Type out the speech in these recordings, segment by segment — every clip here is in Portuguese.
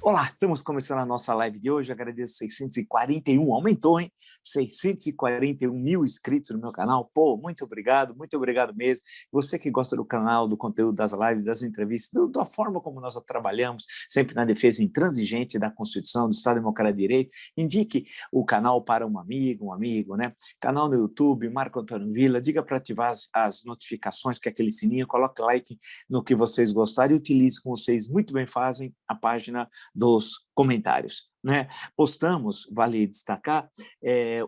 Olá, estamos começando a nossa live de hoje. Agradeço 641, aumentou, hein? 641 mil inscritos no meu canal. Pô, muito obrigado mesmo. Você que gosta do canal, do conteúdo das lives, das entrevistas, da forma como nós trabalhamos, sempre na defesa intransigente da Constituição, do Estado Democrático de Direito, indique o canal para um amigo, né? Canal no YouTube, Marco Antônio Villa, diga para ativar as notificações, que é aquele sininho, coloque like no que vocês gostarem e utilize, como vocês muito bem fazem, a página dos comentários. Né? Postamos, vale destacar,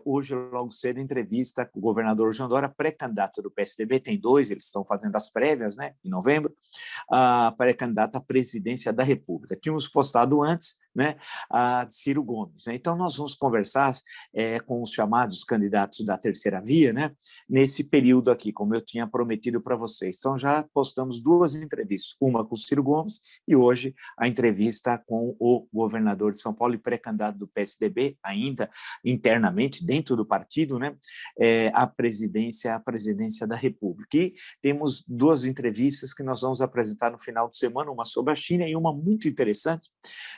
hoje logo cedo, entrevista com o governador João Dória, pré-candidato do PSDB, tem dois, eles estão fazendo as prévias, né, em novembro, a pré-candidata à presidência da República. Tínhamos postado antes, né, a Ciro Gomes. Né? Então, nós vamos conversar com os chamados candidatos da terceira via, né, nesse período aqui, como eu tinha prometido para vocês. Então, já postamos duas entrevistas, uma com o Ciro Gomes e hoje a entrevista com o governador de São Paulo e pré-candidato do PSDB, ainda internamente, dentro do partido, né, a presidência da República. E temos duas entrevistas que nós vamos apresentar no final de semana, uma sobre a China e uma muito interessante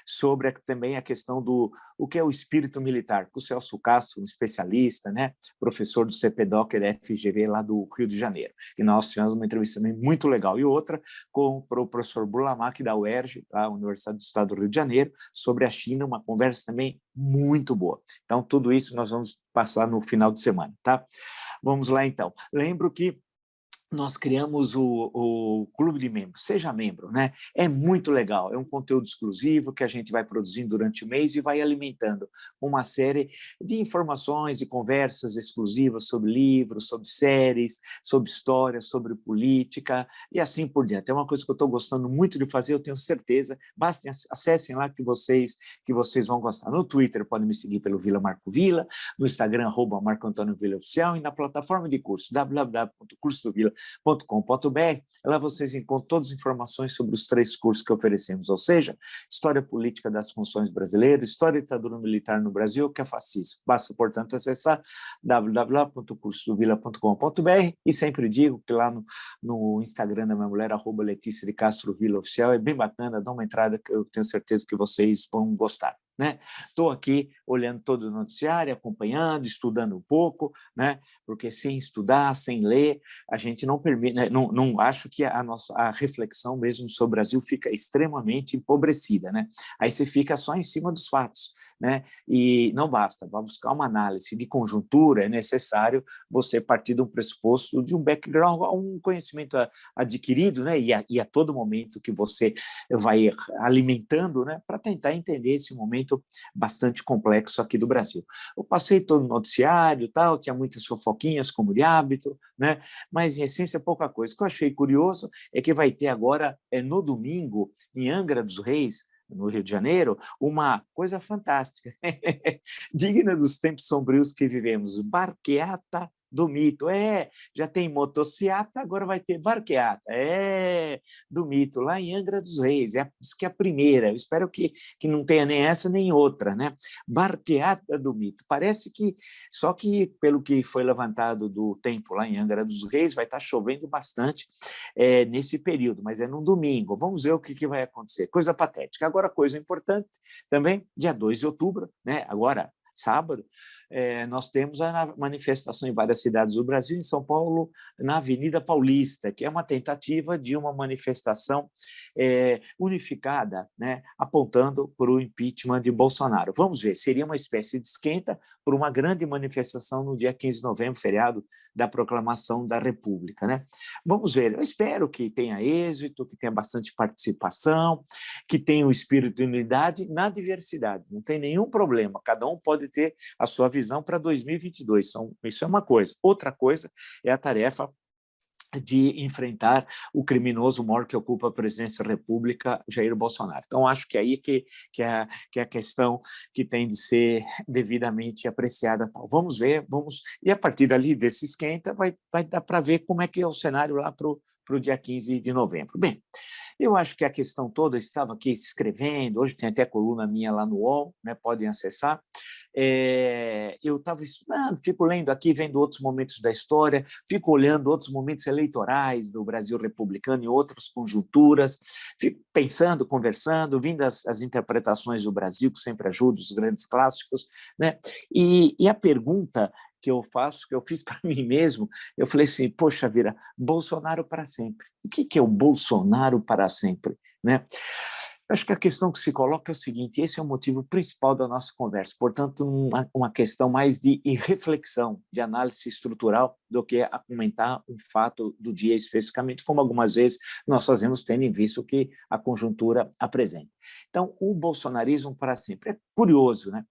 sobre também a questão do o que é o espírito militar, com o Celso Castro, um especialista, né, professor do CPDOC e da FGV lá do Rio de Janeiro. E nós tivemos uma entrevista também muito legal. E outra com o professor Burlamac, da UERJ, a Universidade do Estado do Rio de Janeiro, sobre a China, uma conversa também muito boa. Então, tudo isso nós vamos passar no final de semana, tá? Vamos lá, então. Lembro que nós criamos o Clube de Membros, seja membro, né? É muito legal, é um conteúdo exclusivo que a gente vai produzindo durante o mês e vai alimentando uma série de informações, de conversas exclusivas sobre livros, sobre séries, sobre história, sobre política e assim por diante. É uma coisa que eu estou gostando muito de fazer, eu tenho certeza. Bastem, acessem lá que vocês vão gostar. No Twitter podem me seguir pelo Vila Marco Villa, no Instagram, @Marco Antônio Villa Oficial, e na plataforma de curso, www.cursodovila.com.br. Lá vocês encontram todas as informações sobre os 3 cursos que oferecemos, ou seja, História Política das Constituições Brasileiras, História e Ditadura Militar no Brasil, que é fascismo. Basta, portanto, acessar www.cursodovila.com.br e sempre digo que lá no Instagram da minha mulher, @Letícia de Castro Villa Oficial, é bem bacana, dá uma entrada que eu tenho certeza que vocês vão gostar. Né? Estou aqui olhando todo o noticiário, acompanhando, estudando um pouco, né? Porque sem estudar, sem ler, a gente não permite, né? Não acho que a reflexão mesmo sobre o Brasil fica extremamente empobrecida, né? Aí você fica só em cima dos fatos, né? E não basta, vai buscar uma análise de conjuntura, é necessário você partir de um pressuposto, de um background, um conhecimento adquirido, né? E a todo momento que você vai alimentando, né? Para tentar entender esse momento bastante complexo aqui do Brasil. Eu passei todo o noticiário, tal, tinha muitas fofoquinhas, como de hábito, né? Mas, em essência, pouca coisa. O que eu achei curioso é que vai ter agora, no domingo, em Angra dos Reis, no Rio de Janeiro, uma coisa fantástica, digna dos tempos sombrios que vivemos, Barqueata do Mito. Já tem motociata, agora vai ter Barqueata, do Mito, lá em Angra dos Reis, diz que é a primeira, eu espero que não tenha nem essa nem outra, né? Barqueata do Mito, parece que, só que pelo que foi levantado do tempo lá em Angra dos Reis, vai estar chovendo bastante nesse período, mas é num domingo, vamos ver o que vai acontecer, coisa patética. Agora, coisa importante também, dia 2 de outubro, né? Agora, sábado, nós temos a manifestação em várias cidades do Brasil, em São Paulo, na Avenida Paulista, que é uma tentativa de uma manifestação unificada, né, apontando para o impeachment de Bolsonaro. Vamos ver, seria uma espécie de esquenta por uma grande manifestação no dia 15 de novembro, feriado da proclamação da República. Né? Vamos ver, eu espero que tenha êxito, que tenha bastante participação, que tenha um espírito de unidade na diversidade, não tem nenhum problema, cada um pode ter a sua visão para 2022, isso é uma coisa. Outra coisa é a tarefa de enfrentar o criminoso maior que ocupa a presidência da República, Jair Bolsonaro. Então, acho que é aí que é a questão que tem de ser devidamente apreciada. Vamos ver, e a partir dali, desse esquenta, vai dar para ver como é que é o cenário lá para o dia 15 de novembro. Bem, eu acho que a questão toda, estava aqui escrevendo, hoje tem até coluna minha lá no UOL, né, podem acessar, eu estava estudando, fico lendo aqui, vendo outros momentos da história, fico olhando outros momentos eleitorais do Brasil republicano e outras conjunturas, fico pensando, conversando, vindo as interpretações do Brasil, que sempre ajuda, os grandes clássicos, né? E a pergunta que eu faço, que eu fiz para mim mesmo, eu falei assim, poxa vida, Bolsonaro para sempre. O que é o Bolsonaro para sempre, né? Acho que a questão que se coloca é o seguinte, esse é o motivo principal da nossa conversa, portanto, uma questão mais de reflexão, de análise estrutural, do que a comentar um fato do dia especificamente, como algumas vezes nós fazemos, tendo em vista o que a conjuntura apresenta. Então, o bolsonarismo para sempre. É curioso, né?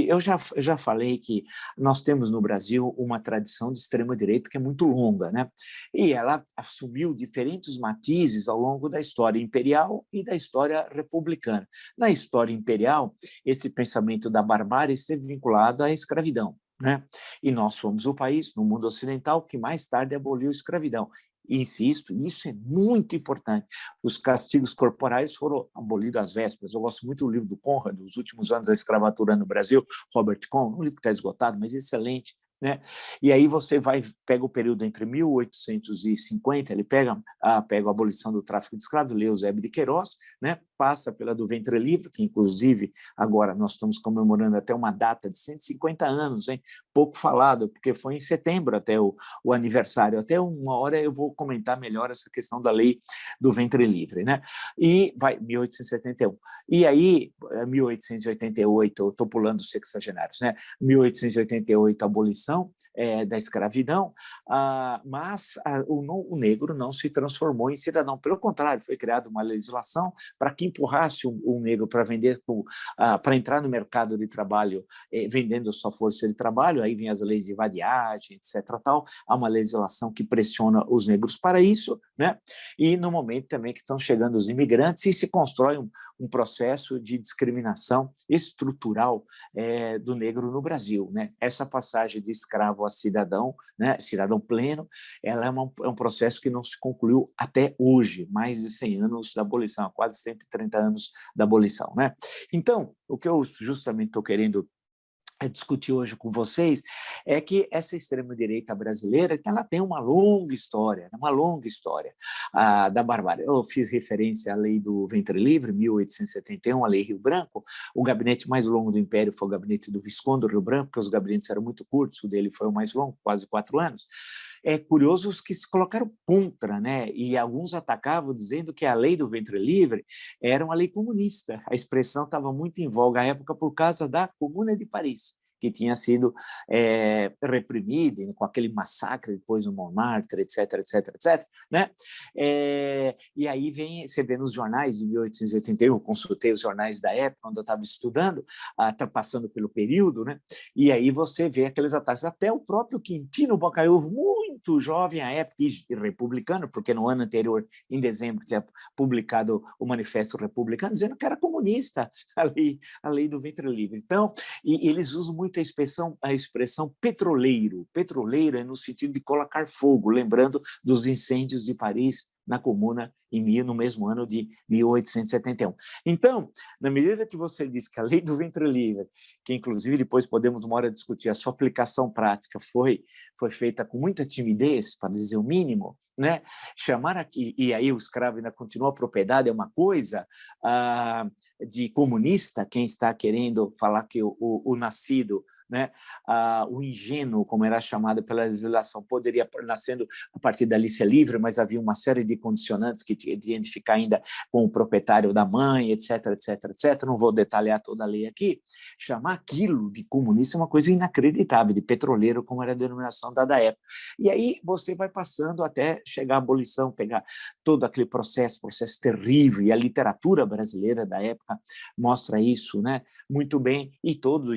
Eu já falei que nós temos no Brasil uma tradição de extrema-direita que é muito longa, né? E ela assumiu diferentes matizes ao longo da história imperial e da história republicana. Na história imperial, esse pensamento da barbárie esteve vinculado à escravidão, né? E nós fomos o país, no mundo ocidental, que mais tarde aboliu a escravidão. Insisto, isso é muito importante. Os castigos corporais foram abolidos às vésperas. Eu gosto muito do livro do Conrad, dos últimos anos da escravatura no Brasil, Robert Cohn, um livro que está esgotado, mas excelente, né? E aí você pega o período entre 1850, ele pega a abolição do tráfico de escravos, lê Eusébio de Queiroz, né? Passa pela do ventre livre, que inclusive agora nós estamos comemorando até uma data de 150 anos, hein? Pouco falado, porque foi em setembro até o aniversário. Até uma hora eu vou comentar melhor essa questão da lei do ventre livre, né? E vai 1871. E aí, 1888, eu estou pulando os sexagenários, né? 1888, a abolição da escravidão, mas o negro não se transformou em cidadão. Pelo contrário, foi criada uma legislação para que empurrasse o negro para vender, para entrar no mercado de trabalho vendendo sua força de trabalho. Aí vem as leis de vadiagem, etc. Tal. Há uma legislação que pressiona os negros para isso, né? E no momento também que estão chegando os imigrantes e se constrói um processo de discriminação estrutural do negro no Brasil, né? Essa passagem de escravo a cidadão, né? Cidadão pleno, ela é um processo que não se concluiu até hoje, mais de 100 anos da abolição, quase 130 anos da abolição, né? Então, o que eu justamente estou querendo discutir hoje com vocês é que essa extrema-direita brasileira, que ela tem uma longa história da barbárie. Eu fiz referência à lei do ventre livre, 1871, a lei Rio Branco. O gabinete mais longo do Império foi o gabinete do Visconde do Rio Branco, porque os gabinetes eram muito curtos, o dele foi o mais longo, quase 4 anos. É curioso os que se colocaram contra, né? E alguns atacavam dizendo que a lei do ventre livre era uma lei comunista. A expressão estava muito em voga à época por causa da Comuna de Paris, que tinha sido reprimida com aquele massacre depois no Montmartre, etc, etc, etc, né? E aí você vê nos jornais de 1881, eu consultei os jornais da época, quando eu estava estudando, passando pelo período, né? E aí você vê aqueles ataques. Até o próprio Quintino Bocaiúva, muito jovem à época, e republicano, porque no ano anterior, em dezembro, tinha publicado o Manifesto Republicano, dizendo que era comunista a lei do ventre livre. Então, e eles usam muito a expressão petroleiro. Petroleiro é no sentido de colocar fogo, lembrando dos incêndios de Paris na Comuna no mesmo ano de 1871. Então, na medida que você diz que a lei do ventre livre, que inclusive depois podemos uma hora discutir, a sua aplicação prática foi feita com muita timidez, para dizer o mínimo, né? Chamar aqui, e aí o escravo ainda continua a propriedade, é uma coisa de comunista, quem está querendo falar que o nascido, né? O ingênuo, como era chamado pela legislação, poderia nascendo a partir da licença livre, mas havia uma série de condicionantes que tinha de identificar ainda com o proprietário da mãe, etc, etc, etc. Não vou detalhar toda a lei aqui. Chamar aquilo de comunista é uma coisa inacreditável, de petroleiro, como era a denominação dada à época. E aí você vai passando até chegar à abolição, pegar todo aquele processo terrível, e a literatura brasileira da época mostra isso, né? Muito bem, e todo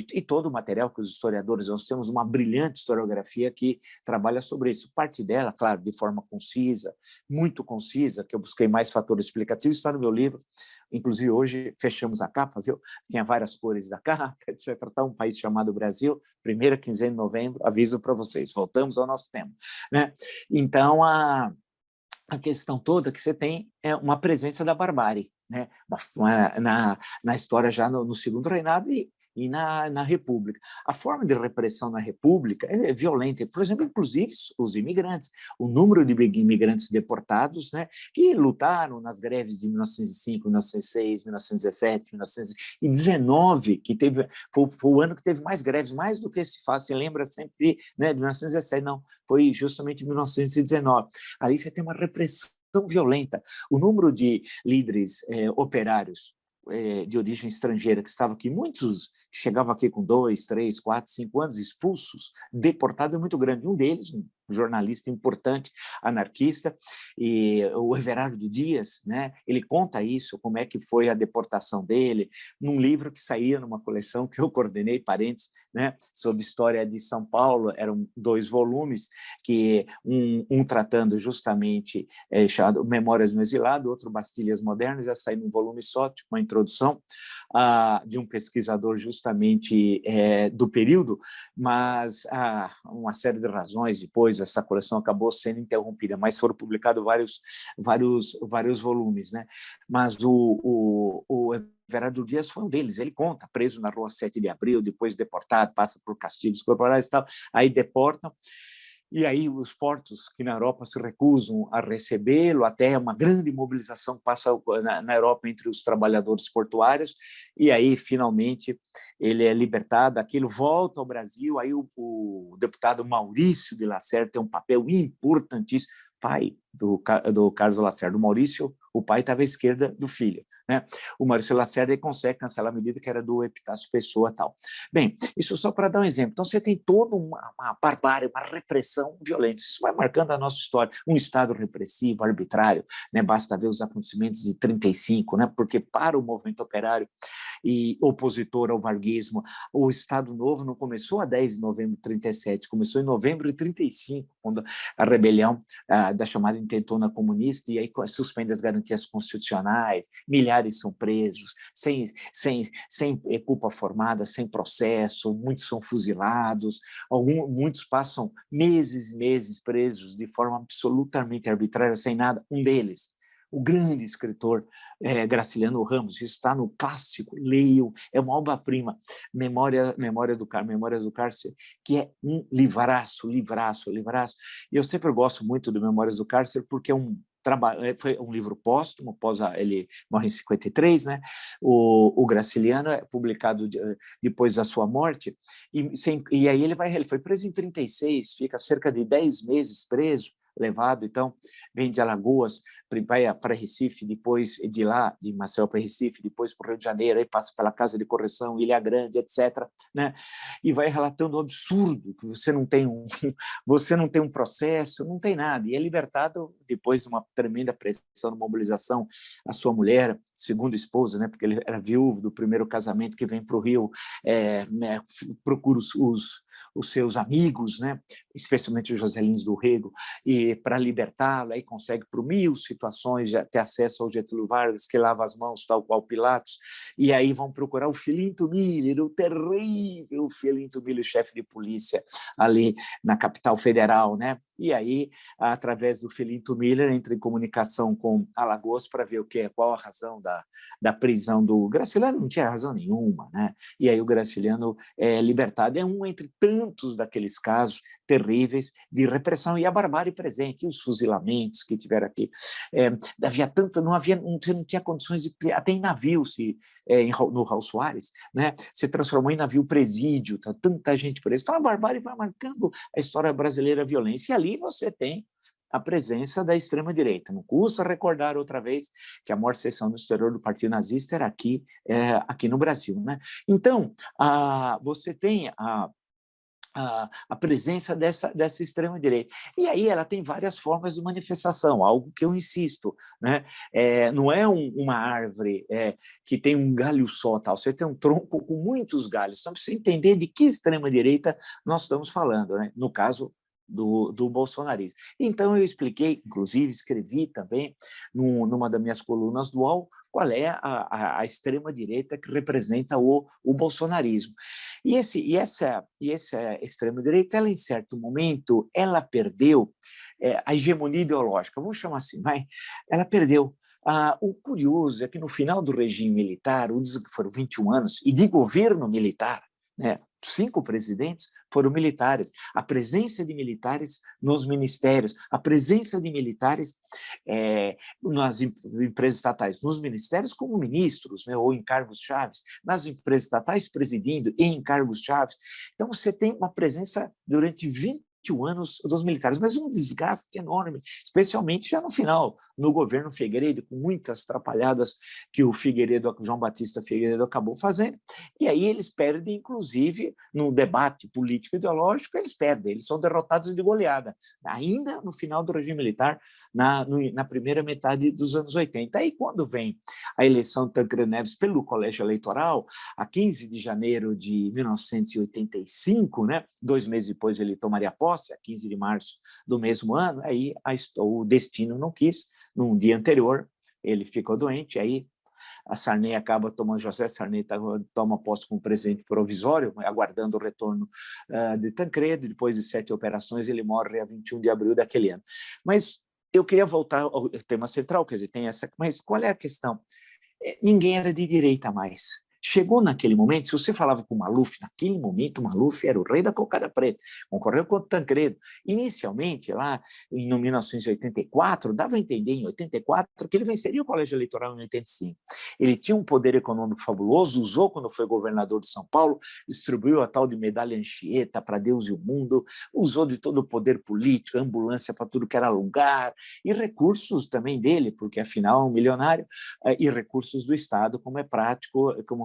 o material que os historiadores, nós temos uma brilhante historiografia que trabalha sobre isso. Parte dela, claro, de forma concisa, muito concisa, que eu busquei mais fatores explicativos, está no meu livro. Inclusive, hoje fechamos a capa, viu? Tinha várias cores da capa, etc. Tá um país chamado Brasil, primeira quinzena de novembro, aviso para vocês, voltamos ao nosso tema, né? Então, a questão toda que você tem é uma presença da barbárie, né? Na história já no segundo reinado, e na República. A forma de repressão na República é violenta, por exemplo, inclusive os imigrantes, o número de imigrantes deportados, né, que lutaram nas greves de 1905, 1906, 1917, 1919, que foi o ano que teve mais greves, mais do que se faz, se lembra sempre, né, de 1917, não, foi justamente 1919. Ali você tem uma repressão violenta. O número de líderes operários de origem estrangeira que estavam aqui, muitos que chegavam aqui com 2, 3, 4, 5 anos, expulsos, deportados, é muito grande. Um deles, um jornalista importante, anarquista, e o Everardo Dias, né, ele conta isso, como é que foi a deportação dele, num livro que saía numa coleção que eu coordenei, parênteses, né, sobre história de São Paulo, eram 2 volumes, que um tratando justamente chamado Memórias no Exilado, outro Bastilhas Modernas, já saiu num volume só, tipo uma introdução de um pesquisador justamente do período, mas uma série de razões depois essa coleção acabou sendo interrompida, mas foram publicados vários volumes, né? Mas o Everardo Dias foi um deles, ele conta, preso na rua 7 de Abril, depois deportado, passa por castigos corporais e tal, aí deportam, e aí os portos que na Europa se recusam a recebê-lo, até uma grande mobilização passa na Europa entre os trabalhadores portuários, e aí finalmente ele é libertado, aquilo volta ao Brasil, aí o deputado Maurício de Lacerda tem um papel importantíssimo, pai do Carlos Lacerda. O Maurício, o pai estava à esquerda do filho, né? O Maurício Lacerda consegue cancelar a medida que era do Epitácio Pessoa e tal. Bem, isso só para dar um exemplo. Então, você tem toda uma barbárie, uma repressão violenta. Isso vai marcando a nossa história. Um Estado repressivo, arbitrário, né? Basta ver os acontecimentos de 1935, né? Porque para o movimento operário e opositor ao varguismo, o Estado Novo não começou a 10 de novembro de 1937, começou em novembro de 1935, quando a rebelião da chamada intentona comunista, e aí suspende as garantias constitucionais, milhares são presos, sem culpa formada, sem processo, muitos são fuzilados, muitos passam meses e meses presos de forma absolutamente arbitrária, sem nada. Um deles, o grande escritor Graciliano Ramos, isso está no clássico, leiam, é uma obra-prima, Memórias do Cárcere, que é um livraço. E eu sempre gosto muito de Memórias do Cárcere, porque foi um livro póstumo, ele morre em 1953, né? O Graciliano é publicado depois da sua morte, e aí ele foi preso em 1936, fica cerca de 10 meses preso, levado, então, vem de Alagoas, vai para Recife, depois de lá, de Maceió para Recife, depois para o Rio de Janeiro, aí passa pela Casa de Correção, Ilha Grande, etc., né? E vai relatando o absurdo, que você não tem um processo, não tem nada, e é libertado depois de uma tremenda pressão de mobilização, a sua mulher, segunda esposa, né? Porque ele era viúvo do primeiro casamento, que vem para o Rio, né? Procura os seus amigos, né? Especialmente os Joselins do Rego, e para libertá-lo, aí consegue por 1000 situações ter acesso ao Getúlio Vargas, que lava as mãos, tal qual Pilatos, e aí vão procurar o Filinto Miller, o terrível Filinto Miller, chefe de polícia ali na capital federal, né? E aí, através do Filinto Miller, entra em comunicação com Alagoas para ver qual a razão da prisão do Graciliano. Não tinha razão nenhuma, né? E aí o Graciliano é libertado. É um entre tantos daqueles casos terríveis de repressão e a barbárie presente, e os fuzilamentos que tiveram aqui. Havia tanto, você não tinha condições de, até em navio, no Raul Soares, né, se transformou em navio presídio, tá, tanta gente presa. Então a barbárie vai marcando a história brasileira, a violência, e ali você tem a presença da extrema-direita. Não custa recordar outra vez que a maior seção do exterior do Partido Nazista era aqui no Brasil, né? Então, você tem a presença dessa extrema-direita. E aí ela tem várias formas de manifestação, algo que eu insisto, né? Não é uma árvore que tem um galho só, tal. Você tem um tronco com muitos galhos, então precisa entender de que extrema-direita nós estamos falando, né? No caso do bolsonarismo. Então, eu expliquei, inclusive, escrevi também numa das minhas colunas do UOL, qual é a extrema-direita que representa o bolsonarismo. E essa extrema-direita, ela, em certo momento, ela perdeu a hegemonia ideológica, vamos chamar assim, ela perdeu. O curioso é que no final do regime militar, foram 21 anos, e de governo militar, né, 5 presidentes foram militares. A presença de militares nos ministérios, a presença de militares nas empresas estatais, nos ministérios como ministros, né, ou em cargos chaves, nas empresas estatais presidindo e em cargos chaves. Então, você tem uma presença durante 21 anos dos militares, mas um desgaste enorme, especialmente já no final, no governo Figueiredo, com muitas atrapalhadas que o Figueiredo, João Batista Figueiredo acabou fazendo, e aí eles perdem, inclusive, no debate político-ideológico, eles são derrotados de goleada, ainda no final do regime militar, na primeira metade dos anos 80. Aí, quando vem a eleição de Tancredo Neves pelo Colégio Eleitoral, a 15 de janeiro de 1985, né, 2 meses depois ele tomaria posse, a 15 de março do mesmo ano, aí o destino não quis, num dia anterior ele ficou doente, aí a Sarney acaba tomando, José Sarney toma posse como presidente provisório, aguardando o retorno de Tancredo, depois de 7 operações ele morre a 21 de abril daquele ano. Mas eu queria voltar ao tema central, quer dizer, tem essa, mas qual é a questão? Ninguém era de direita mais. Chegou naquele momento, se você falava com o Maluf, naquele momento o Maluf era o rei da cocada preta, concorreu com o Tancredo. Inicialmente, lá em 1984, dava a entender em 84 que ele venceria o colégio eleitoral em 85. Ele tinha um poder econômico fabuloso, usou quando foi governador de São Paulo, distribuiu a tal de medalha Anchieta para Deus e o mundo, usou de todo o poder político, ambulância para tudo que era lugar, e recursos também dele, porque afinal é um milionário, e recursos do Estado, como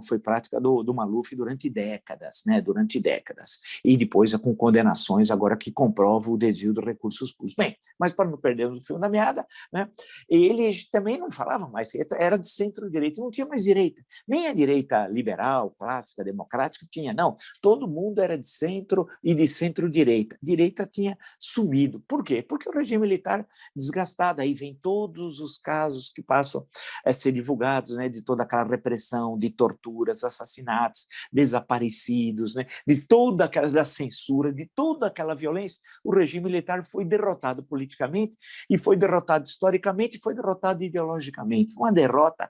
foi prática do Maluf durante décadas, né? Durante décadas. E depois com condenações agora que comprovam o desvio de recursos públicos. Bem, mas para não perdermos o fio da meada, né? Ele também não falava mais, era de centro-direita, não tinha mais direita. Nem a direita liberal, clássica, democrática tinha, não. Todo mundo era de centro e de centro-direita. Direita tinha sumido. Por quê? Porque o regime militar desgastado, aí vem todos os casos que passam a ser divulgados, né, de toda aquela repressão, de torturas, assassinatos, desaparecidos, né, de toda aquela da censura, de toda aquela violência. O regime militar foi derrotado politicamente e foi derrotado historicamente e foi derrotado ideologicamente. Uma derrota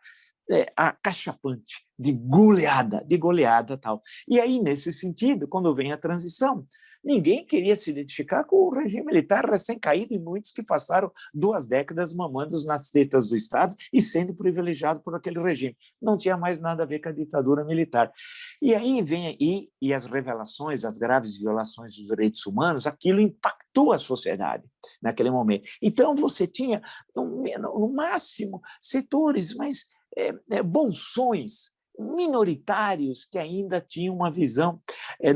acachapante, de goleada tal. E aí, nesse sentido, quando vem a transição, ninguém queria se identificar com o regime militar recém-caído e muitos que passaram 2 décadas mamando nas tetas do Estado e sendo privilegiado por aquele regime. Não tinha mais nada a ver com a ditadura militar. E aí vem e as revelações, as graves violações dos direitos humanos, aquilo impactou a sociedade naquele momento. Então você tinha, no máximo, setores, mas bonzões, minoritários que ainda tinham uma visão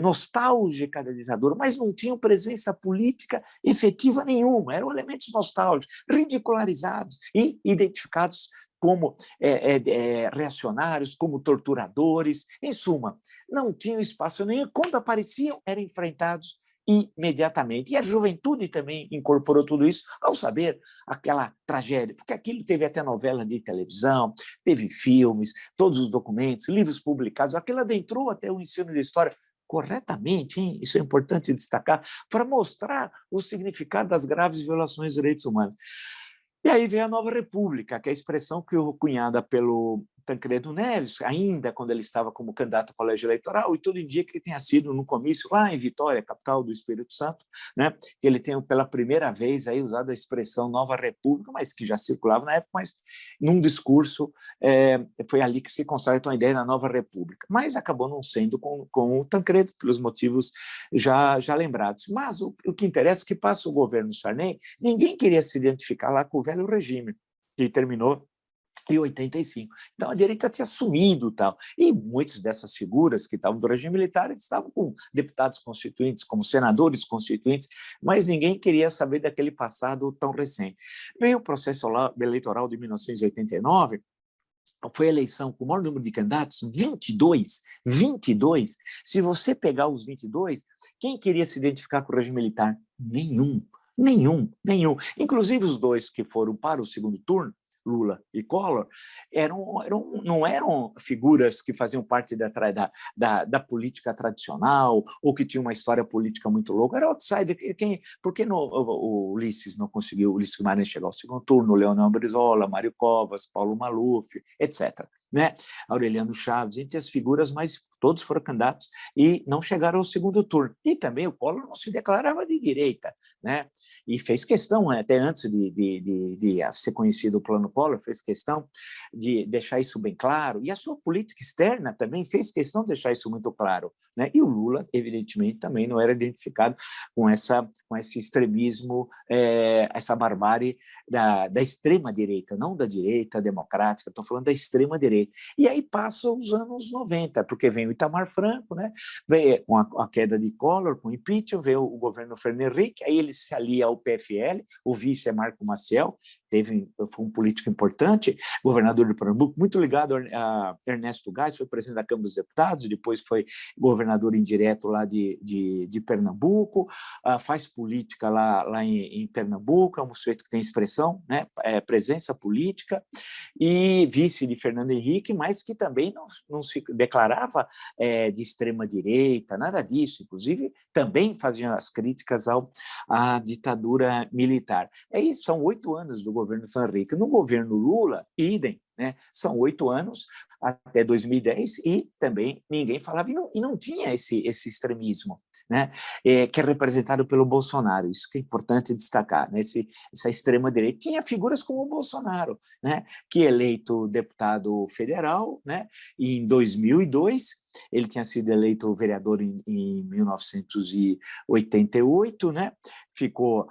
nostálgica da ditadura, mas não tinham presença política efetiva nenhuma, eram elementos nostálgicos, ridicularizados e identificados como reacionários, como torturadores, em suma, não tinham espaço nenhum, quando apareciam, eram enfrentados imediatamente. E a juventude também incorporou tudo isso ao saber aquela tragédia, porque aquilo teve até novela de televisão, teve filmes, todos os documentos, livros publicados, aquilo adentrou até o ensino de história corretamente, hein? Isso é importante destacar, para mostrar o significado das graves violações dos direitos humanos. E aí vem a Nova República, que é a expressão que foi cunhada pelo Tancredo Neves, ainda quando ele estava como candidato ao colégio eleitoral, e tudo indica que tenha sido no comício lá em Vitória, capital do Espírito Santo, né, que ele tenha pela primeira vez aí usado a expressão Nova República, mas que já circulava na época, mas num discurso foi ali que se constrói a ideia da Nova República. Mas acabou não sendo com o Tancredo, pelos motivos já lembrados. Mas o que interessa é que passa o governo Sarney, ninguém queria se identificar lá com o velho regime, que terminou em 85. Então, a direita tinha sumido tal. E muitas dessas figuras que estavam do regime militar estavam com deputados constituintes, como senadores constituintes, mas ninguém queria saber daquele passado tão recente. Veio o processo eleitoral de 1989, foi a eleição com o maior número de candidatos, 22. Se você pegar os 22, quem queria se identificar com o regime militar? Nenhum. Inclusive os 2 que foram para o segundo turno, Lula e Collor, não eram figuras que faziam parte da política tradicional ou que tinham uma história política muito louca, era outsider. Por que o Ulisses não conseguiu, o Ulisses Guimarães chegar ao segundo turno, Leonel Brizola, Mário Covas, Paulo Maluf, etc., né? Aureliano Chaves, entre as figuras, mas todos foram candidatos e não chegaram ao segundo turno. E também o Collor não se declarava de direita, né? E fez questão, até antes de ser conhecido o Plano Collor, fez questão de deixar isso bem claro, e a sua política externa também fez questão de deixar isso muito claro, né? E o Lula, evidentemente, também não era identificado com esse extremismo, essa barbárie da extrema-direita, não da direita democrática, estou falando da extrema-direita. E aí passam os anos 90, porque vem o Itamar Franco, né? Vem com a queda de Collor, com o impeachment, vem o governo Fernando Henrique, aí ele se alia ao PFL, o vice é Marco Maciel, foi um político importante, governador de Pernambuco, muito ligado a Ernesto Geis, foi presidente da Câmara dos Deputados, depois foi governador indireto lá de Pernambuco, faz política lá em Pernambuco, é um sujeito que tem expressão, né? Presença política, e vice de Fernando Henrique, mas que também não se declarava de extrema-direita, nada disso, inclusive também fazia as críticas à ditadura militar. Aí são 8 anos do governo Fernando Henrique. No governo Lula, idem, né? São 8 anos até 2010 e também ninguém falava, e não tinha esse extremismo, né? Que é representado pelo Bolsonaro, isso que é importante destacar, né? Essa extrema-direita. Tinha figuras como o Bolsonaro, né? Que eleito deputado federal, né? E em 2002, ele tinha sido eleito vereador em 1988, né? Ficou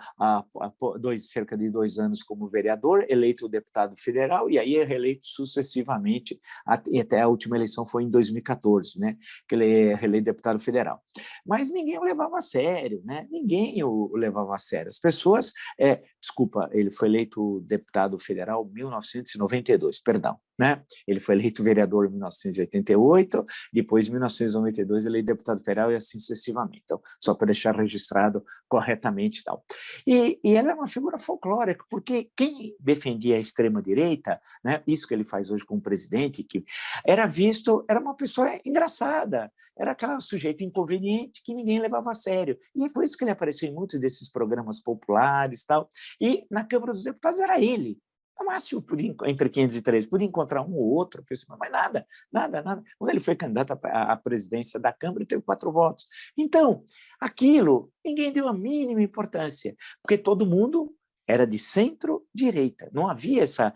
cerca de 2 anos como vereador, eleito deputado federal, e aí é reeleito sucessivamente, até a última eleição foi em 2014, né? Que ele é reeleito deputado federal. Mas ninguém o levava a sério, né? Ninguém o levava a sério. As pessoas... desculpa, ele foi eleito deputado federal em 1992, perdão, né? Ele foi eleito vereador em 1988, depois, em 1992, ele é deputado federal e assim sucessivamente. Então, só para deixar registrado corretamente e tal. E ela é uma figura folclórica, porque quem defendia a extrema-direita, né, isso que ele faz hoje como presidente, que era uma pessoa engraçada, era aquele sujeito inconveniente que ninguém levava a sério. E é por isso que ele apareceu em muitos desses programas populares e tal. E na Câmara dos Deputados era ele. No máximo, entre 513, podia encontrar um ou outro, mas nada. Quando ele foi candidato à presidência da Câmara, ele teve 4 votos. Então, aquilo, ninguém deu a mínima importância, porque todo mundo era de centro-direita, não havia essa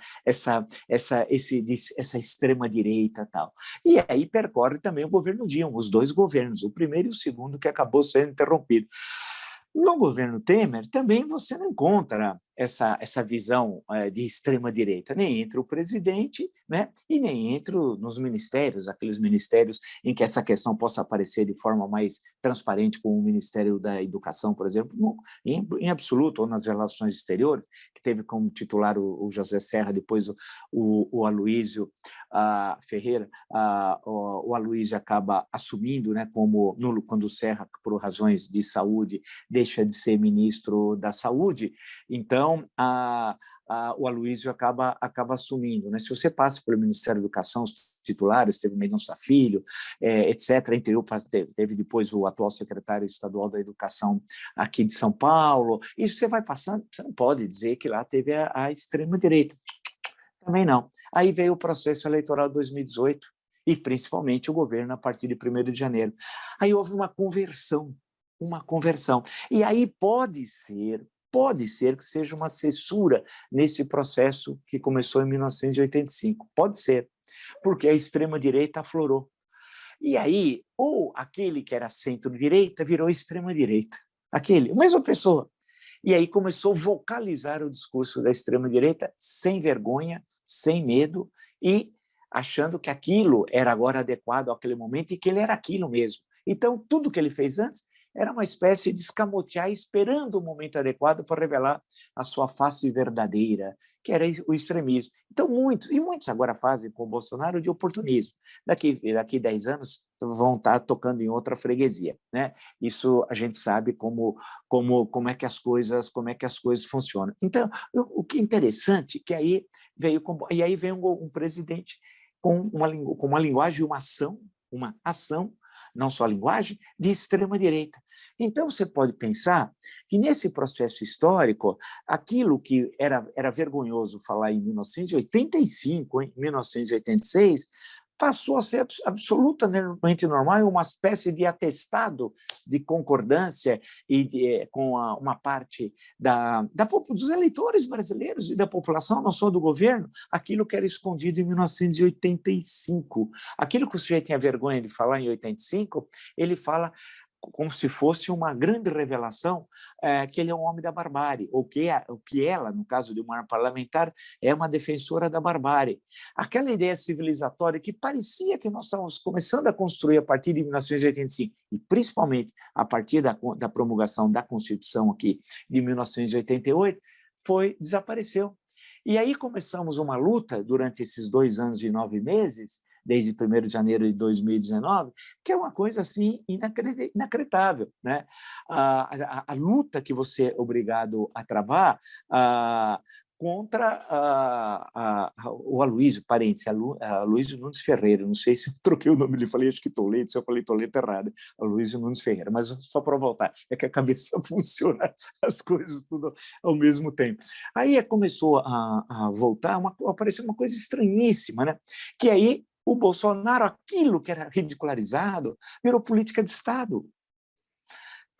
extrema-direita e tal. E aí percorre também o governo Dilma, os 2 governos, o primeiro e o segundo, que acabou sendo interrompido. No governo Temer, também você não encontra essa visão de extrema-direita, nem entre o presidente, né, e nem nos ministérios, aqueles ministérios em que essa questão possa aparecer de forma mais transparente, como o Ministério da Educação, por exemplo, em absoluto, ou nas relações exteriores, que teve como titular o José Serra, depois o Aloísio Ferreira, o Aloísio acaba assumindo, né, quando o Serra, por razões de saúde, deixa de ser ministro da Saúde, então o Aloísio acaba assumindo, né? Se você passa pelo Ministério da Educação, os titulares, teve Mendonça Filho, etc., teve depois o atual secretário estadual da Educação aqui de São Paulo, isso você vai passando, você não pode dizer que lá teve a extrema-direita, também não. Aí veio o processo eleitoral de 2018, e principalmente o governo a partir de 1º de janeiro. Aí houve uma conversão, e aí pode ser que seja uma censura nesse processo que começou em 1985. Pode ser, porque a extrema-direita aflorou. E aí, ou aquele que era centro-direita virou extrema-direita. A mesma pessoa. E aí começou a vocalizar o discurso da extrema-direita sem vergonha, sem medo, e achando que aquilo era agora adequado àquele momento e que ele era aquilo mesmo. Então, tudo que ele fez antes, era uma espécie de escamotear, esperando o momento adequado para revelar a sua face verdadeira, que era o extremismo. Então, muitos agora fazem com o Bolsonaro de oportunismo. Daqui 10 anos vão estar tocando em outra freguesia, né? Isso a gente sabe como é que as coisas funcionam. Então, o que é interessante é que aí vem um presidente com uma linguagem, uma ação, não só a linguagem, de extrema-direita. Então, você pode pensar que, nesse processo histórico, aquilo que era vergonhoso falar em 1985, em 1986, passou a ser absolutamente normal, uma espécie de atestado de concordância com uma parte dos eleitores brasileiros e da população, não só do governo, aquilo que era escondido em 1985. Aquilo que o sujeito tinha vergonha de falar em 85, ele fala como se fosse uma grande revelação que ele é um homem da barbárie, ou que ela, no caso de uma parlamentar, é uma defensora da barbárie. Aquela ideia civilizatória que parecia que nós estávamos começando a construir a partir de 1985, e principalmente a partir da promulgação da Constituição aqui de 1988, desapareceu. E aí começamos uma luta durante esses 2 anos e 9 meses, desde 1º de janeiro de 2019, que é uma coisa assim inacreditável, né? A luta que você é obrigado a travar contra o Aloysio, parênteses, Aloysio Nunes Ferreira, não sei se eu troquei o nome, ele falei, acho que Toledo, se eu falei Toledo errado, Aloysio Nunes Ferreira, mas só para voltar, é que a cabeça funciona, as coisas tudo ao mesmo tempo. Aí começou a voltar, apareceu uma coisa estranhíssima, né? Que aí o Bolsonaro, aquilo que era ridicularizado, virou política de Estado.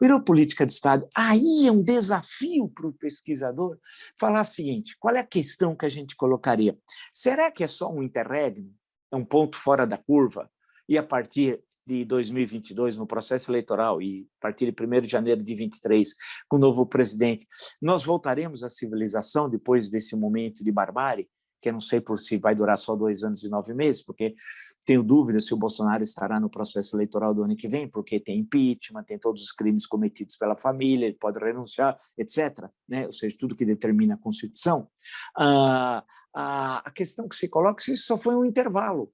Virou política de Estado. Aí é um desafio para o pesquisador falar o seguinte, qual é a questão que a gente colocaria? Será que é só um interregno? É um ponto fora da curva? E a partir de 2022, no processo eleitoral, e a partir de 1º de janeiro de 2023, com o novo presidente, nós voltaremos à civilização depois desse momento de barbárie? Que eu não sei se vai durar só 2 anos e 9 meses, porque tenho dúvida se o Bolsonaro estará no processo eleitoral do ano que vem, porque tem impeachment, tem todos os crimes cometidos pela família, ele pode renunciar, etc., né? Ou seja, tudo que determina a Constituição. A questão que se coloca é que isso só foi um intervalo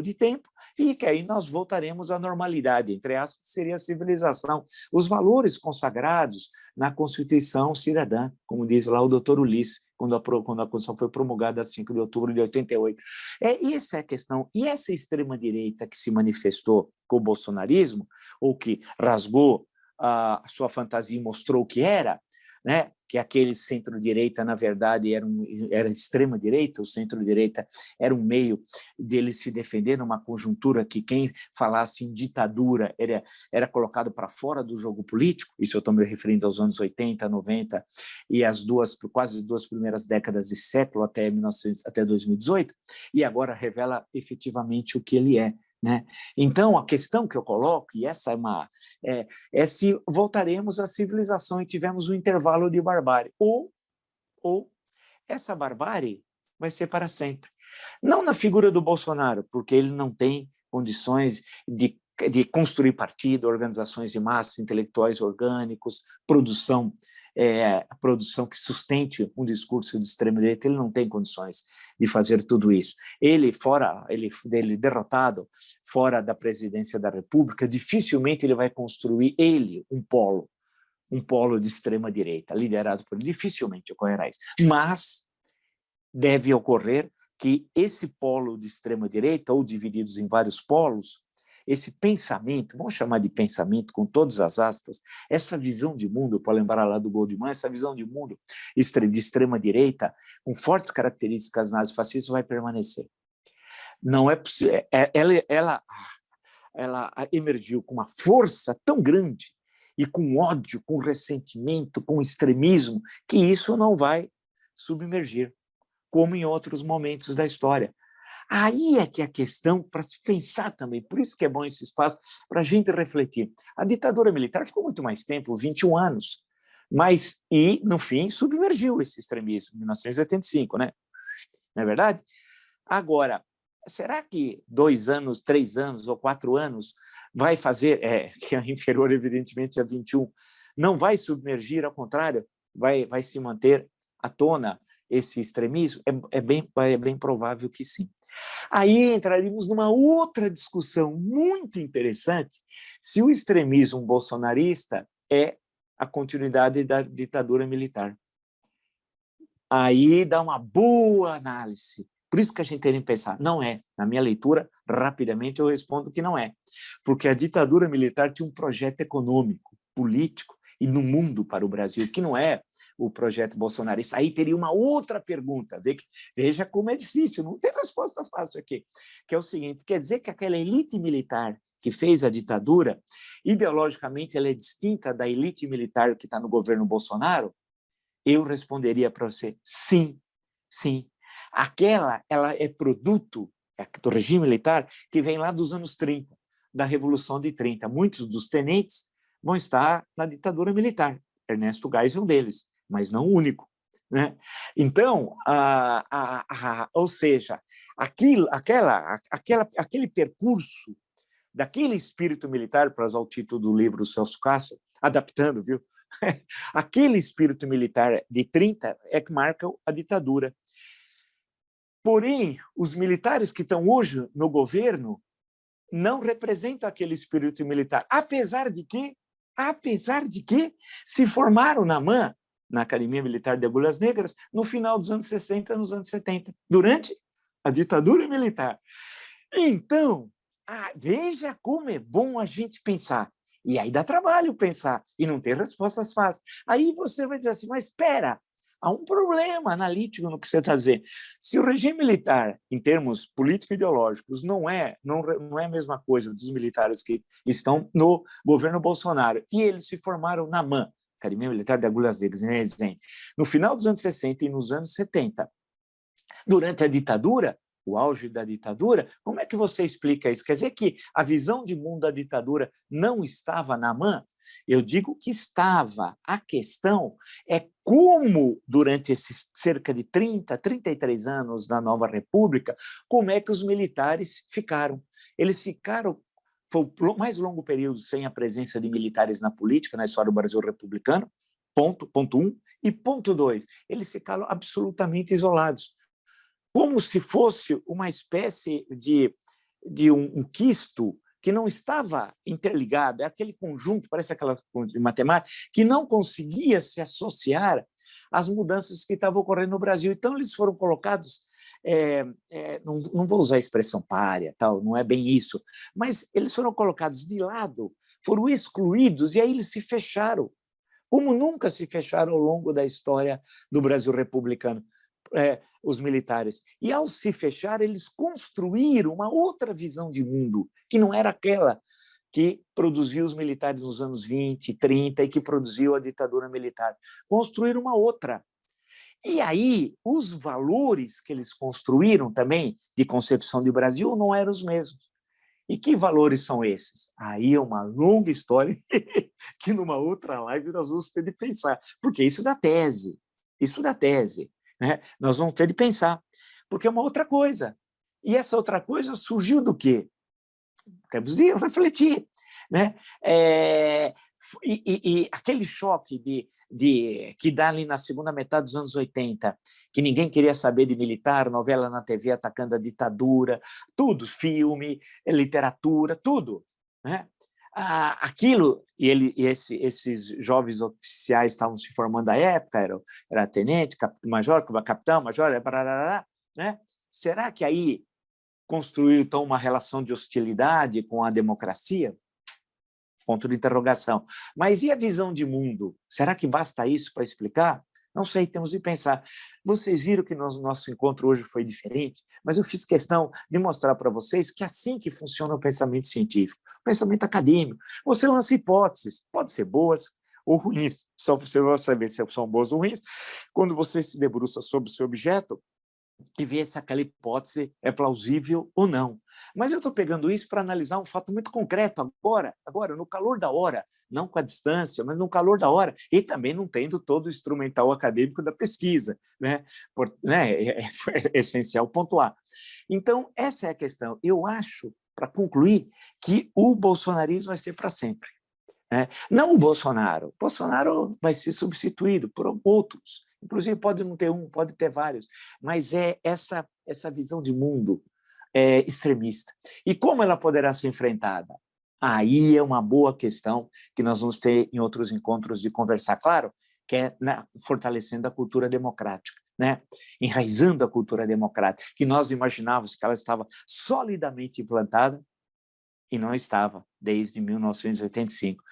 de tempo, e que aí nós voltaremos à normalidade, entre aspas, que seria a civilização. Os valores consagrados na Constituição Cidadã, como diz lá o doutor Ulisses, quando a Constituição foi promulgada a 5 de outubro de 88. Essa é a questão. E essa extrema-direita que se manifestou com o bolsonarismo, ou que rasgou a sua fantasia e mostrou o que era, né? Que aquele centro-direita, na verdade, era extrema-direita, o centro-direita era um meio dele se defender numa conjuntura que quem falasse em ditadura era colocado para fora do jogo político, isso eu estou me referindo aos anos 80, 90 e quase as 2 primeiras décadas de século até 2018, e agora revela efetivamente o que ele é. Né? Então, a questão que eu coloco, e essa é se voltaremos à civilização e tivemos um intervalo de barbárie, ou essa barbárie vai ser para sempre. Não na figura do Bolsonaro, porque ele não tem condições de construir partido, organizações de massa, intelectuais orgânicos, produção que sustente um discurso de extrema-direita, ele não tem condições de fazer tudo isso. Ele derrotado, fora da presidência da República, dificilmente ele vai construir um polo de extrema-direita, liderado por ele, dificilmente ocorrerá isso. Mas deve ocorrer que esse polo de extrema-direita, ou divididos em vários polos, esse pensamento, vamos chamar de pensamento com todas as aspas, essa visão de mundo, para lembrar lá do Goldman, essa visão de mundo de extrema-direita, com fortes características nazifascistas, vai permanecer. Não é possível. Ela emergiu com uma força tão grande e com ódio, com ressentimento, com extremismo, que isso não vai submergir, como em outros momentos da história. Aí é que é a questão para se pensar também, por isso que é bom esse espaço para a gente refletir. A ditadura militar ficou muito mais tempo, 21 anos, e, no fim, submergiu esse extremismo, em 1985, né? Não é verdade? Agora, será que 2 anos, 3 anos ou 4 anos vai fazer, que é inferior, evidentemente, a 21, não vai submergir, ao contrário, vai se manter à tona esse extremismo? É bem provável que sim. Aí entraríamos numa outra discussão muito interessante se o extremismo bolsonarista é a continuidade da ditadura militar. Aí dá uma boa análise. Por isso que a gente tem que pensar, não é. Na minha leitura, rapidamente eu respondo que não é. Porque a ditadura militar tinha um projeto econômico, político e no mundo para o Brasil, que não é o projeto bolsonarista. Aí teria uma outra pergunta, veja como é difícil, não tem resposta fácil aqui, que é o seguinte, quer dizer que aquela elite militar que fez a ditadura, ideologicamente ela é distinta da elite militar que está no governo Bolsonaro? Eu responderia para você, sim, sim. Ela é produto do regime militar que vem lá dos anos 30, da Revolução de 30. Muitos dos tenentes vão estar na ditadura militar. Ernesto Geisel é um deles, mas não o único. Né? Então, ou seja, aquele percurso daquele espírito militar, para usar o título do livro do Celso Castro, adaptando, viu? Aquele espírito militar de 30 é que marca a ditadura. Porém, os militares que estão hoje no governo não representam aquele espírito militar, apesar de que se formaram na AMAN, na Academia Militar de Agulhas Negras, no final dos anos 60, nos anos 70, durante a ditadura militar. Então, veja como é bom a gente pensar. E aí dá trabalho pensar, e não ter respostas fáceis. Aí você vai dizer assim, mas espera, há um problema analítico no que você está dizendo. Se o regime militar, em termos político-ideológicos, não é a mesma coisa dos militares que estão no governo Bolsonaro, e eles se formaram na AMAN, Academia Militar de Agulhas Negras, em Resende, no final dos anos 60 e nos anos 70, durante a ditadura, o auge da ditadura, como é que você explica isso? Quer dizer que a visão de mundo da ditadura não estava na AMAN? Eu digo que estava. A questão é como, durante esses cerca de 30, 33 anos da nova república, como é que os militares ficaram. Eles ficaram, foi o mais longo período sem a presença de militares na política, na história do Brasil republicano, ponto 1. E ponto 2, eles ficaram absolutamente isolados, como se fosse uma espécie de um quisto que não estava interligado, é aquele conjunto, parece aquela de matemática, que não conseguia se associar às mudanças que estavam ocorrendo no Brasil. Então, eles foram colocados, não vou usar a expressão pária, tal, não é bem isso, mas eles foram colocados de lado, foram excluídos, e aí eles se fecharam, como nunca se fecharam ao longo da história do Brasil republicano. Os militares. E, ao se fechar, eles construíram uma outra visão de mundo, que não era aquela que produziu os militares nos anos 20, 30 e que produziu a ditadura militar. Construíram uma outra. E aí, os valores que eles construíram também, de concepção de Brasil, não eram os mesmos. E que valores são esses? Aí é uma longa história que numa outra live nós vamos ter de pensar, porque isso dá tese. Né? Nós vamos ter de pensar, porque é uma outra coisa. E essa outra coisa surgiu do quê? Temos de refletir. Né? E aquele choque que dá ali na segunda metade dos anos 80, que ninguém queria saber de militar, novela na TV atacando a ditadura, tudo, filme, literatura, tudo. Né? Aquilo, esses jovens oficiais estavam se formando à época, era tenente, major, capitão, major, né? Será que aí construiu então uma relação de hostilidade com a democracia? Ponto de interrogação. Mas e a visão de mundo? Será que basta isso para explicar? Não sei, temos de pensar. Vocês viram que nosso encontro hoje foi diferente, mas eu fiz questão de mostrar para vocês que é assim que funciona o pensamento científico, o pensamento acadêmico. Você lança hipóteses, podem ser boas ou ruins, só você vai saber se são boas ou ruins quando você se debruça sobre o seu objeto e ver se aquela hipótese é plausível ou não. Mas eu estou pegando isso para analisar um fato muito concreto agora, no calor da hora, não com a distância, mas no calor da hora, e também não tendo todo o instrumental acadêmico da pesquisa, né? É essencial pontuar. Então, essa é a questão. Eu acho, para concluir, que o bolsonarismo vai ser para sempre. Não o Bolsonaro vai ser substituído por outros, inclusive pode não ter um, pode ter vários, mas é essa visão de mundo extremista. E como ela poderá ser enfrentada? Aí é uma boa questão que nós vamos ter em outros encontros de conversar, claro, que é fortalecendo a cultura democrática, né? Enraizando a cultura democrática, que nós imaginávamos que ela estava solidamente implantada, e não estava, desde 1985.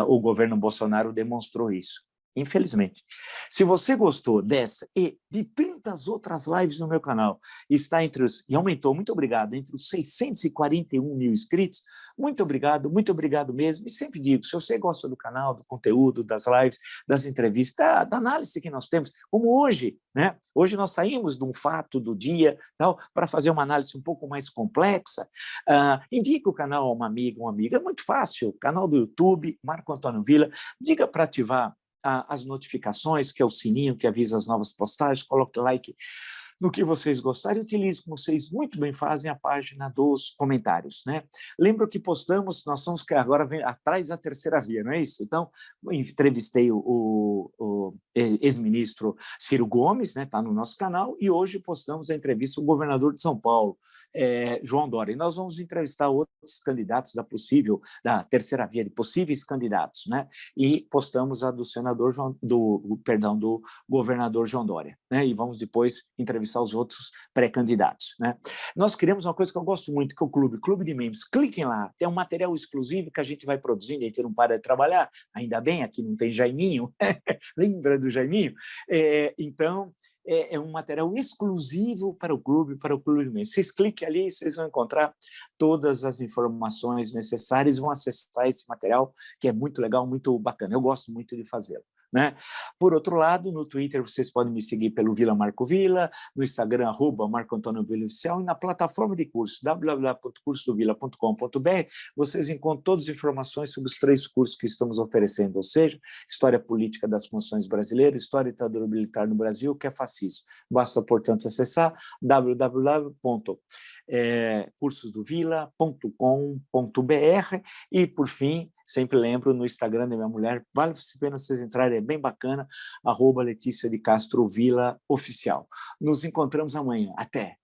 O governo Bolsonaro demonstrou isso, infelizmente. Se você gostou dessa e de tantas outras lives no meu canal, está e aumentou, muito obrigado, entre os 641 mil inscritos, muito obrigado mesmo. E sempre digo, se você gosta do canal, do conteúdo, das lives, das entrevistas, da análise que nós temos, como hoje, né? Hoje nós saímos de um fato do dia para fazer uma análise um pouco mais complexa. Indique o canal a uma amiga, um amigo, é muito fácil, canal do YouTube, Marco Antônio Villa, diga para ativar as notificações, que é o sininho que avisa as novas postagens, coloque like no que vocês gostarem, utilize, como vocês muito bem fazem, a página dos comentários, né? Lembro que postamos, nós somos que agora vem atrás da terceira via, não é isso? Então, entrevistei o ex-ministro Ciro Gomes, né? Está no nosso canal, e hoje postamos a entrevista do governador de São Paulo, João Dória. E nós vamos entrevistar outros candidatos da terceira via, de possíveis candidatos, né? E postamos a do do governador João Dória, né? E vamos depois entrevistar os outros pré-candidatos, né? Nós criamos uma coisa que eu gosto muito, que é o Clube de Memes. Cliquem lá, tem um material exclusivo que a gente vai produzindo, a gente não para de trabalhar, ainda bem, aqui não tem Jaiminho, lembra do Jaiminho? Então, é um material exclusivo para o Clube de Memes. Vocês cliquem ali, vocês vão encontrar todas as informações necessárias, vão acessar esse material, que é muito legal, muito bacana. Eu gosto muito de fazê-lo, né? Por outro lado, no Twitter vocês podem me seguir pelo Vila Marco Villa, no Instagram, @Marco Antônio Villa Oficial, e na plataforma de curso, www.cursodovilla.com.br, vocês encontram todas as informações sobre os 3 cursos que estamos oferecendo, ou seja, História Política das Constituições Brasileiras, História e Ditadura Militar no Brasil, que é fascismo. Basta, portanto, acessar www.cursosdovilla.com.br e, por fim, sempre lembro, no Instagram da minha mulher, vale a pena vocês entrarem, é bem bacana, @Letícia de Castro Villa Oficial. Nos encontramos amanhã. Até!